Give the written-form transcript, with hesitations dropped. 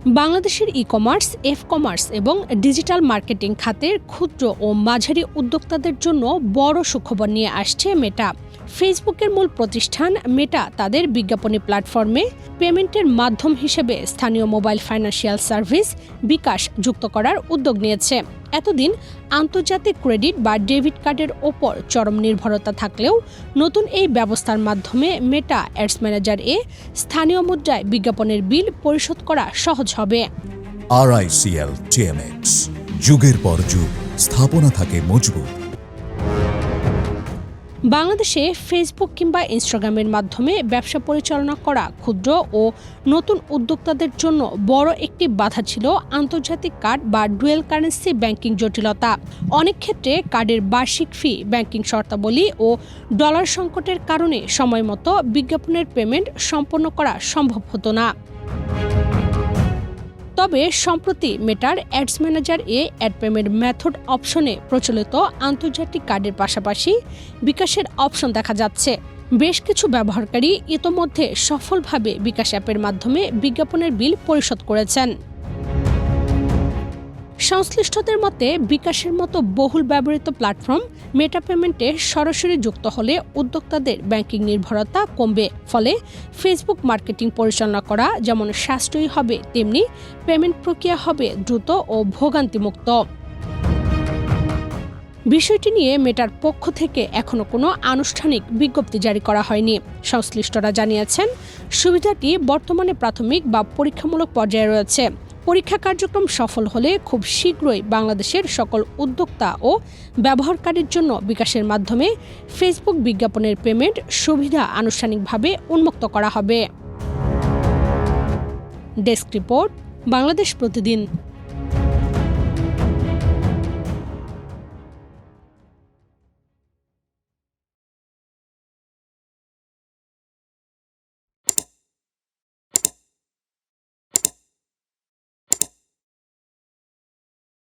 বাংলাদেশের e-commerce, F-commerce এবং digital marketing খাতের ক্ষুদ্র ও মাঝারি উদ্যোক্তাদের জন্য বড় সুখবর নিয়ে আসছে মেটা। ফেসবুকের মূল প্রতিষ্ঠান মেটা তাদের বিজ্ঞাপনী প্ল্যাটফর্মে পেমেন্টের মাধ্যম হিসেবে স্থানীয় মোবাইল ফাইন্যান্সিয়াল সার্ভিস বিকাশ যুক্ত করার উদ্যোগ নিয়েছে। এতদিন আন্তর্জাতিক ক্রেডিট বা ডেবিট কার্ডের ওপর চরম নির্ভরতা থাকলেও নতুন এই ব্যবস্থার মাধ্যমে মেটা অ্যাডস ম্যানেজার স্থানীয় মুদ্রায় বিজ্ঞাপনের বিল পরিশোধ করা সহজ হবে। RICL TMX, যুগের পর যুগ স্থাপনা থাকে মজবুত। বাংলাদেশে ফেসবুক কিংবা ইনস্টাগ্রামের মাধ্যমে ব্যবসা পরিচালনা করা ক্ষুদ্র ও নতুন উদ্যোক্তাদের জন্য বড় একটি বাধা ছিল আন্তর্জাতিক কার্ড বা ডুয়েল কারেন্সি ব্যাংকিং জটিলতা। অনেক ক্ষেত্রে কার্ডের বার্ষিক ফি, ব্যাংকিং শর্তাবলী ও ডলার সংকটের কারণে সময়মতো বিজ্ঞাপনের পেমেন্ট সম্পন্ন করা সম্ভব হতো না। তবে সম্প্রতি মেটার ads manager ad payment method অপশনে প্রচলিত আন্তর্জাতিক কার্ডের পাশাপাশি বিকাশের অপশন দেখা যাচ্ছে। বেশ কিছু ব্যবহারকারী ইতোমধ্যে সফলভাবে বিকাশ অ্যাপের মাধ্যমে বিজ্ঞাপনের বিল পরিশোধ করেছেন। সংশ্লিষ্টদের মতে বিকাশের মতো বহুল ব্যবহৃত প্ল্যাটফর্ম মেটা পেমেন্টে সরাসরি যুক্ত হলে উদ্যোক্তাদের ব্যাংকিং নির্ভরতা কমবে। ফলে ফেসবুক মার্কেটিং পরিচালনা করা যেমন সাশ্রয়ী হবে, তেমনি পেমেন্ট প্রক্রিয়া হবে দ্রুত ও ভোগান্তিমুক্ত। বিষয়টি নিয়ে মেটার পক্ষ থেকে এখনো কোনো আনুষ্ঠানিক বিজ্ঞপ্তি জারি করা হয়নি। সংশ্লিষ্টরা জানিয়েছেন, সুবিধাটি বর্তমানে প্রাথমিক বা পরীক্ষামূলক পর্যায়ে রয়েছে। পরীক্ষা কার্যক্রম সফল হলে খুব শীঘ্রই বাংলাদেশের সকল উদ্যোক্তা ও ব্যবহারকারীর জন্য বিকাশের মাধ্যমে ফেসবুক বিজ্ঞাপনের পেমেন্ট সুবিধা আনুষ্ঠানিকভাবে উন্মুক্ত করা হবে। ডেস্ক রিপোর্ট, বাংলাদেশ প্রতিদিন।